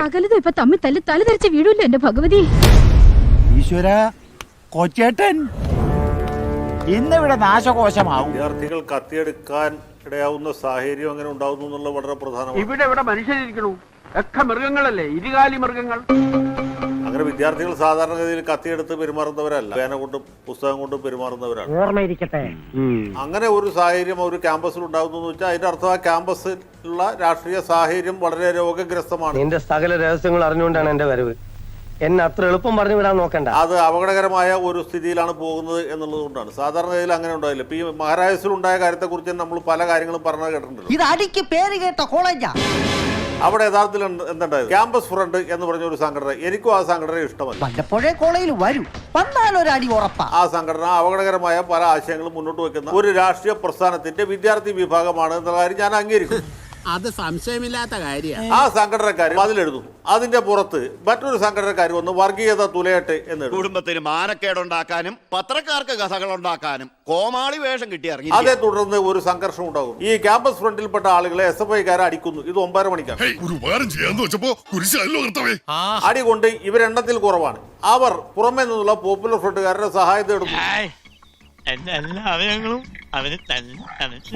സകലതും ഇപ്പൊ തമ്മിൽ തല്ലി തല ധരിച്ച് വീഴൂല്ലോ എന്റെ ഭഗവതി. ഈശ്വര, കൊച്ചേട്ടൻ ഇന്നിവിടെ നാശകോശമാവും. വിദ്യാർത്ഥികൾ കത്തിയെടുക്കാൻ ഇടയാവുന്ന സാഹചര്യം അങ്ങനെ ഉണ്ടാവുന്നു എന്നുള്ള വളരെ പ്രധാനമാണ്. ഇവിടെ മനുഷ്യരിക്കണു, ഒക്കെ മൃഗങ്ങളല്ലേ, ഇരുകാലി മൃഗങ്ങൾ. അങ്ങനെ വിദ്യാർത്ഥികൾ സാധാരണഗതിയിൽ കത്തിയെടുത്ത് പെരുമാറുന്നവരല്ല, പേന കൊണ്ടും പുസ്തകം കൊണ്ടും പെരുമാറുന്നവരാണ്. ഓർമ്മയിരിക്കട്ടെ. അങ്ങനെ ഒരു സാഹചര്യം ഒരു ക്യാമ്പസിൽ ഉണ്ടാകുന്നു എന്ന് വെച്ചാൽ അതിന്റെ അർത്ഥം ആ ക്യാമ്പസിലുള്ള രാഷ്ട്രീയ സാഹചര്യം വളരെ രോഗഗ്രസ്തമാണ്. നിന്റെ സകല രഹസ്യങ്ങൾ അറിഞ്ഞുകൊണ്ടാണ് എന്റെ വരവ്. എന്നെ അത്ര എളുപ്പം പറഞ്ഞു വിടാൻ നോക്കണ്ട. അത് അപകടകരമായ ഒരു സ്ഥിതിയിലാണ് പോകുന്നത് എന്നുള്ളത് കൊണ്ടാണ്. സാധാരണഗതിയിൽ അങ്ങനെ ഉണ്ടായില്ല. ഇപ്പൊ ഈ മഹാരാഷ്ട്രയിൽ ഉണ്ടായ കാര്യത്തെക്കുറിച്ച് നമ്മൾ പല കാര്യങ്ങളും പറഞ്ഞു കേട്ടിട്ടുണ്ട്. ഇത് അടിക്ക് പേര് കേട്ട കോളേജാ. അവിടെ യഥാർത്ഥത്തിൽ എന്തുണ്ടായത്? ക്യാമ്പസ് ഫ്രണ്ട് എന്ന് പറഞ്ഞ ഒരു സംഘടന, എനിക്കും ആ സംഘടന ഇഷ്ടമല്ല. വല്ലപ്പോഴേ കോളേജിൽ വരും, വന്നാലൊരു അടി ഉറപ്പാ. ആ സംഘടന അപകടകരമായ പല ആശയങ്ങളും മുന്നോട്ട് വെക്കുന്ന ഒരു രാഷ്ട്രീയ പ്രസ്ഥാനത്തിന്റെ വിദ്യാർത്ഥി വിഭാഗമാണ് എന്നുള്ള കാര്യം ഞാൻ അംഗീകരിക്കും. അത് സംശയമില്ലാത്ത കാര്യമാണ്. ആ സംഘടനക്കാർ അതിലെഴുതുന്നു, അതിന്റെ പുറത്ത് മറ്റൊരു സംഘടനക്കാർ വന്ന് വർഗീയത തുലയട്ടെ എന്ന്. കുടുംബത്തിന് മാനക്കേടുണ്ടാക്കാനും പത്രക്കാർക്ക് കഥകൾ ഉണ്ടാക്കാനും കോമാളി വേഷം കിട്ടി ഇറങ്ങി. അതേ തുടർന്ന് ഒരു സംഘർഷം ഉണ്ടാകും. ഈ ക്യാമ്പസ് ഫ്രണ്ടിൽപ്പെട്ട ആളുകളെ SFIക്കാരെ അടിക്കുന്നു. ഇത് 9:30 മണിക്കാണ്. അടി കൊണ്ട് ഇവരെണ്ണത്തിൽ കുറവാണ്. അവർ പുറമേ നിന്നുള്ള പോപ്പുലർ ഫ്രണ്ടുകാരുടെ സഹായം തേടുന്നു.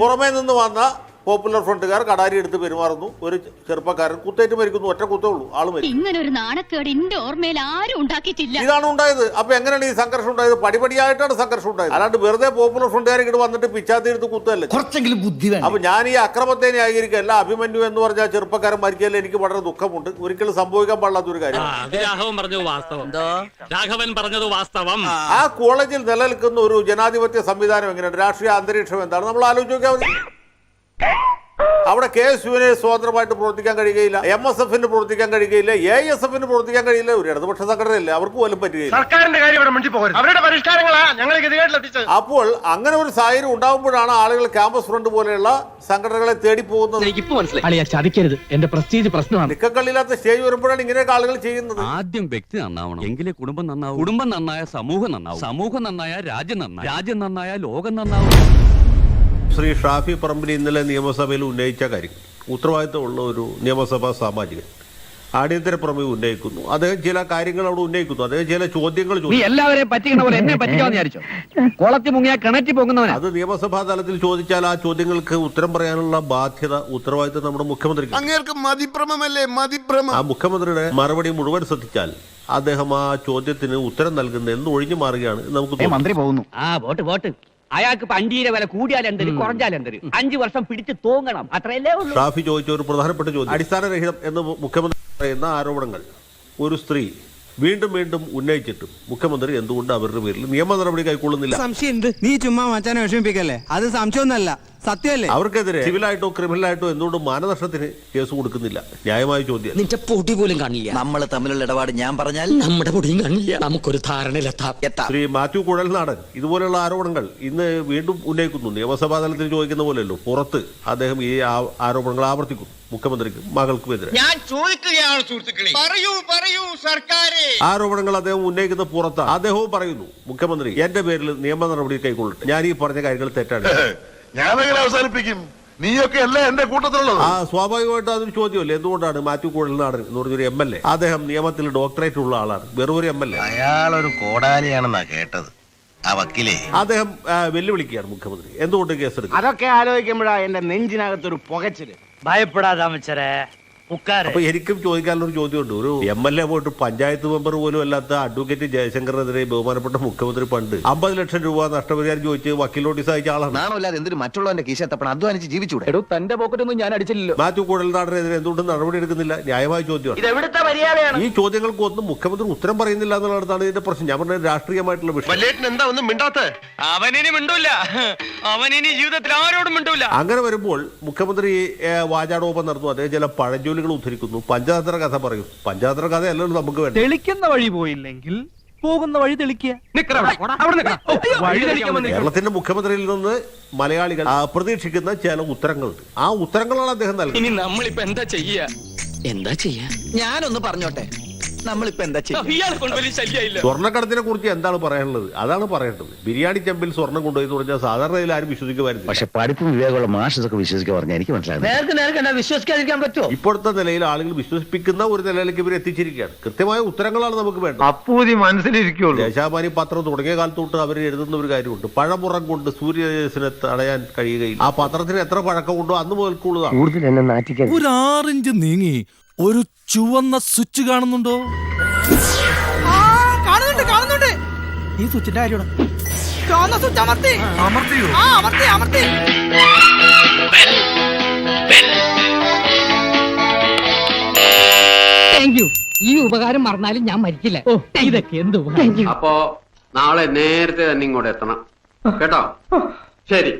പുറമേ നിന്ന് വന്ന പോപ്പുലർ ഫ്രണ്ടുകാർ കടാരി എടുത്ത് പെരുമാറുന്നു. ഒരു ചെറുപ്പക്കാരൻ കുത്തേറ്റ് മരിക്കുന്നു. ഒറ്റ കുത്തേ ഉള്ളൂ, ആള് മരിക്കും. ഇങ്ങനെ ഒരു നാണക്കേട് എന്റെ ഓർമ്മയിൽ ആരും ഉണ്ടാക്കിയിട്ടില്ല. ഇതാണ് ഉണ്ടായത്. അപ്പൊ എങ്ങനെയാണ് ഈ സംഘർഷം ഉണ്ടായത്? പടിപടിയായിട്ടാണ് സംഘർഷം ഉണ്ടായത്. അല്ലാണ്ട് വെറുതെ പോപ്പുലർ ഫ്രണ്ടുകാർ ഇങ്ങോട്ട് വന്നിട്ട് പിച്ചാത്തി എടുത്ത് കുത്തല്ലേ. കുറച്ചെങ്കിലും ബുദ്ധി വേണം. അപ്പൊ ഞാൻ ഈ അക്രമത്തെ ന്യായീകരിക്കല്ല. അഭിമന്യു എന്ന് പറഞ്ഞാൽ ചെറുപ്പക്കാരൻ മരിക്കല്ലേ, എനിക്ക് വളരെ ദുഃഖമുണ്ട്. ഒരിക്കലും സംഭവിക്കാൻ പാടില്ലാത്തൊരു കാര്യം. രാഘവൻ പറഞ്ഞത് വാസ്തവം. ആ കോളേജിൽ നിലനിൽക്കുന്ന ഒരു ജനാധിപത്യ സംവിധാനം എങ്ങനെയാണ്, രാഷ്ട്രീയ അന്തരീക്ഷം എന്താണ് നമ്മൾ ആലോചിക്കാൻ. അവിടെ KSUവിന് സ്വതന്ത്രമായിട്ട് പ്രവർത്തിക്കാൻ കഴിയുകയില്ല, MSFന് പ്രവർത്തിക്കാൻ കഴിയുകയില്ല, ASFന് പ്രവർത്തിക്കാൻ കഴിയില്ല. ഒരു ഇടതുപക്ഷ സംഘടനയല്ല, അവർക്ക് പോലും പറ്റുകയില്ല. സർക്കാരിന്റെ കാര്യം അവരുടെ പരിഷ്കാരങ്ങളാ ഞങ്ങൾ ഗതികേട്ടിലെത്തിച്ചത്. അപ്പോൾ അങ്ങനെ ഒരു സാഹചര്യം ഉണ്ടാകുമ്പോഴാണ് ആളുകൾ ക്യാമ്പസ് ഫ്രണ്ട് പോലെയുള്ള സംഘടനകളെ തേടി പോകുന്നത്. ചതിക്കരുത്, എന്റെ പ്രസ്റ്റീജ് പ്രശ്നമാണ്. നിക്കക്കള്ളില്ലാത്ത സ്റ്റേജ് വരുമ്പോഴാണ് ഇങ്ങനെയൊക്കെ ആളുകൾ ചെയ്യുന്നത്. ആദ്യം വ്യക്തി നന്നാവണം, എങ്കിലേ കുടുംബം നന്നാവും. കുടുംബം നന്നായ സമൂഹം നന്നാവും. സമൂഹം നന്നായ രാജ്യം നന്നാവും. രാജ്യം നന്നായ ലോകം നന്നാവും. ശ്രീ ഷാഫി പറമ്പിലി ഇന്നലെ നിയമസഭയിൽ ഉന്നയിച്ച കാര്യം, ഉത്തരവാദിത്തമുള്ള ഒരു നിയമസഭാ സാമാജികൻ അടിയന്തര പ്രമേയം ഉന്നയിക്കുന്നു. അദ്ദേഹം ചില കാര്യങ്ങൾ അവിടെ ഉന്നയിക്കുന്നു. അദ്ദേഹം ചില ചോദ്യങ്ങൾ ചോദിച്ചു. എല്ലാവരെയും പറ്റിക്കണ പോലെ എന്നെ പറ്റിക്കാന്ന് വിചാരിച്ചോ? കുളത്തിൽ മുങ്ങിയാ കിണറ്റി പോകുന്നവനാ. അത് നിയമസഭാ തലത്തിൽ ചോദിച്ചാൽ ആ ചോദ്യങ്ങൾക്ക് ഉത്തരം പറയാനുള്ള ബാധ്യത, ഉത്തരവാദിത്തം നമ്മുടെ മുഖ്യമന്ത്രിക്ക്. അങ്ങേർക്ക് മതിഭ്രമമല്ലേ, മതിഭ്രമം. ആ മുഖ്യമന്ത്രിയുടെ മറുപടി മുഴുവൻ ശ്രദ്ധിച്ചാൽ അദ്ദേഹം ആ ചോദ്യത്തിന് ഉത്തരം നൽകുന്ന എന്ന് ഒഴിഞ്ഞു മാറുകയാണ് നമുക്ക്. മന്ത്രി പോകുന്നു. വോട്ട് അയാൾക്ക് പണ്ടീരെ വില കൂടിയാലെന്തര് കുറഞ്ഞാലെന്തര് 5 വർഷം പിടിച്ച് തൂങ്ങണം, അത്രയല്ലേ ഉള്ളൂ. ഷാഫി ചോദിച്ച ഒരു പ്രധാനപ്പെട്ട ചോദ്യം, അടിസ്ഥാനരഹിതം എന്ന് മുഖ്യമന്ത്രി പറയുന്ന ആരോപണങ്ങൾ ഒരു സ്ത്രീ വീണ്ടും വീണ്ടും ഉന്നയിച്ചിട്ടും മുഖ്യമന്ത്രി എന്തുകൊണ്ട് അവരുടെ പേരിൽ നിയമ നടപടി കൈക്കൊള്ളുന്നില്ല? സംശയമുണ്ട്. നീ ചുമ്മാ മച്ചാനെ വിഷമിപ്പിക്കല്ലേ, അത് സംശയമൊന്നല്ല, സത്യമല്ലേ. അവർക്കെതിരെ സിവിലായിട്ടോ ക്രിമിനലായിട്ടോ എന്തുകൊണ്ട് മാനനഷ്ടത്തിന് കേസ് കൊടുക്കുന്നില്ല? ന്യായമായ ചോദ്യം. നിന്റെ പൊടി പോലും കാണില്ല. നമ്മൾ തമ്മിലുള്ള ഇടപാട് ഞാൻ പറഞ്ഞാൽ നമ്മുടെ പൊടിയും കാണില്ല. നമുക്കൊരു ധാരണയിലെത്താം. ശ്രീ മാത്യു കുഴൽനാടൻ ഇതുപോലെയുള്ള ആരോപണങ്ങൾ ഇന്ന് വീണ്ടും ഉന്നയിക്കുന്നു. നിയമസഭാ തലത്തിൽ ചോദിക്കുന്ന പോലെയല്ലോ, പുറത്ത് അദ്ദേഹം ഈ ആരോപണങ്ങൾ ആവർത്തിക്കുന്നു മുഖ്യമന്ത്രിക്ക് മകൾക്കുമെതിരെ. ഞാൻ ചോദിക്കുകയാണ് സുഹൃത്തുക്കളെ, പറയൂ സർക്കാരെ. ആരോപണങ്ങൾ അദ്ദേഹം ഉന്നയിക്കുന്ന പുറത്താണ്. അദ്ദേഹവും പറയുന്നു മുഖ്യമന്ത്രി എന്റെ പേരിൽ നിയമ നടപടി കൈക്കൊള്ളട്ടെ, ഞാൻ ഈ പറഞ്ഞ കാര്യങ്ങൾ തെറ്റാണ്. ഞാനങ്ങനെ അവസാനിപ്പിക്കും, നീയൊക്കെ അല്ലേ എന്റെ കൂട്ടത്തിലുള്ളത്. സ്വാഭാവികമായിട്ടും അതൊരു ചോദ്യമല്ലേ, എന്തുകൊണ്ടാണ് മാത്യു കുഴൽനാടൻ എന്ന് പറഞ്ഞൊരു MLA, അദ്ദേഹം നിയമത്തിൽ ഡോക്ടറേറ്റ് ഉള്ള ആളാണ്, വെറും ഒരു MLA, അയാളൊരു കോടാലിയാണെന്നാ കേട്ടത്. ആ വക്കീലേ, അദ്ദേഹം വെല്ലുവിളിക്കുകയാണ് മുഖ്യമന്ത്രി എന്തുകൊണ്ട് കേസെടുക്കും. അതൊക്കെ ആലോചിക്കുമ്പോഴാ എന്റെ നെഞ്ചിനകത്തൊരു പുകച്ചില്. ഭയപ്പെടാതെ അമ്മച്ചരെ. അപ്പൊ എനിക്കും ചോദിക്കാനുള്ള ഒരു ചോദ്യമുണ്ട്. ഒരു MLA പോയിട്ട് പഞ്ചായത്ത് മെമ്പർ പോലും അല്ലാത്ത അഡ്വക്കേറ്റ് ജയശങ്കറിനെതിരെ ബഹുമാനപ്പെട്ട മുഖ്യമന്ത്രി പണ്ട് 50 ലക്ഷം രൂപ നഷ്ടപരിഹാരം ചോദിച്ച് വക്കീൽ നോട്ടീസ് അയച്ച ആളാണ്. നാണല്ലാതെ എന്തൊരു മറ്റുള്ളവന്റെ കീശത്തപ്പണം അധ്വാനിച്ച് ജീവിച്ചൂടെ? തന്റെ പോക്കറ്റൊന്നും ഞാൻ അടിച്ചില്ലല്ലോ. മാത്യു കുഴൽനാടനെതിരെ എന്തുകൊണ്ട് നടപടി എടുക്കുന്നില്ല? ന്യായമായ ചോദ്യമാണ്. ഈ ചോദ്യങ്ങൾക്ക് ഒന്നും മുഖ്യമന്ത്രി ഉത്തരം പറയുന്നില്ല എന്നുള്ളതാണ് ഇതിന്റെ പ്രശ്നം. ഞാൻ പറഞ്ഞ രാഷ്ട്രീയമായിട്ടുള്ള വിഷയം. എന്താ ഒന്നും മിണ്ടാത്ത? അവനിനി മിണ്ടൂല, അവനിനി ജീവിതത്തിൽ ആരോടും മിണ്ടൂല. അങ്ങനെ വരുമ്പോൾ മുഖ്യമന്ത്രി വാചാടോപം നടത്തും. അദ്ദേഹം ചില പഴഞ്ചൊല്ലുകൾ ഉദ്ധരിക്കുന്നു, പഞ്ചതന്ത്ര കഥ പറയും. പഞ്ചതന്ത്ര കഥ അല്ലല്ലോ നമുക്ക് വേണ്ട. തെളിക്കുന്ന വഴി പോയില്ലെങ്കിൽ പോകുന്ന വഴി തെളിക്കുക. കേരളത്തിന്റെ മുഖ്യമന്ത്രിയിൽ നിന്ന് മലയാളികൾ പ്രതീക്ഷിക്കുന്ന ചില ഉത്തരങ്ങളുണ്ട്. ആ ഉത്തരങ്ങളാണ് അദ്ദേഹം നൽകുന്നത്. ഇനി നമ്മളിപ്പോ എന്താ ചെയ്യാ? ഞാനൊന്ന് പറഞ്ഞോട്ടെ, നമ്മളിപ്പോ എന്താ ചെയ്യുക? ഇയാളെ കൊണ്ട് വലിയ ശല്യമില്ല. സ്വർണ്ണക്കടത്തിനെ കുറിച്ച് എന്താണ് പറയാനുള്ളത്? അതാണ് പറയേണ്ടത്. ബിരിയാണി ചെമ്പിൽ സ്വർണ്ണം കൊണ്ടുപോയി എന്ന് പറഞ്ഞാൽ സാധാരണ ആരും വിശ്വസിക്കുമായിരുന്നു. പക്ഷെ പഠിപ്പും വിവേകമുള്ള മാഷൊക്കെ വിശ്വസിക്കാൻ പറഞ്ഞാൽ എനിക്ക് മനസ്സിലായി. നേർക്ക് എന്നാ വിശ്വസിക്കാതിരിക്കാൻ പറ്റുമോ? ഇപ്പോഴത്തെ നിലയിൽ ആളുകൾ വിശ്വസിപ്പിക്കുന്ന ഒരു നിലയിലേക്ക് ഇവർ എത്തിച്ചിരിക്കുകയാണ്. കൃത്യമായ ഉത്തരങ്ങളാണ് നമുക്ക് വേണ്ടത്. അപ്പൂതി മനസ്സിലിരിക്കുള്ളൂ. ദേശാഭിമാനി പത്രം തുടങ്ങിയ കാലത്ത് തൊട്ട് അവർ എഴുതുന്ന ഒരു കാര്യമുണ്ട്. പഴമുറം കൊണ്ട് സൂര്യരശ്മിനെ തടയാൻ കഴിയുകയില്ല. ആ പത്രത്തിന് എത്ര പഴക്കമുണ്ടോ അന്ന് മുതൽക്കുള്ളതാണ്. കൂടുതൽ എന്നെ നാറ്റിക്കാൻ. ഒരു 6 ഇഞ്ച് നീങ്ങി ഒരു ചുവന്ന സ്വിച്ച് കാണുന്നുണ്ടോ? കാണുന്നുണ്ട്. ഈ സ്വിച്ചിന്റെ കാര്യമാണ്. ഈ ഉപകാരം മറന്നാലും ഞാൻ മരിക്കില്ല. ഇതൊക്കെ എന്തു. അപ്പോ നാളെ നേരത്തെ തന്നെ ഇങ്ങോട്ട് എത്തണം കേട്ടോ. ശരി.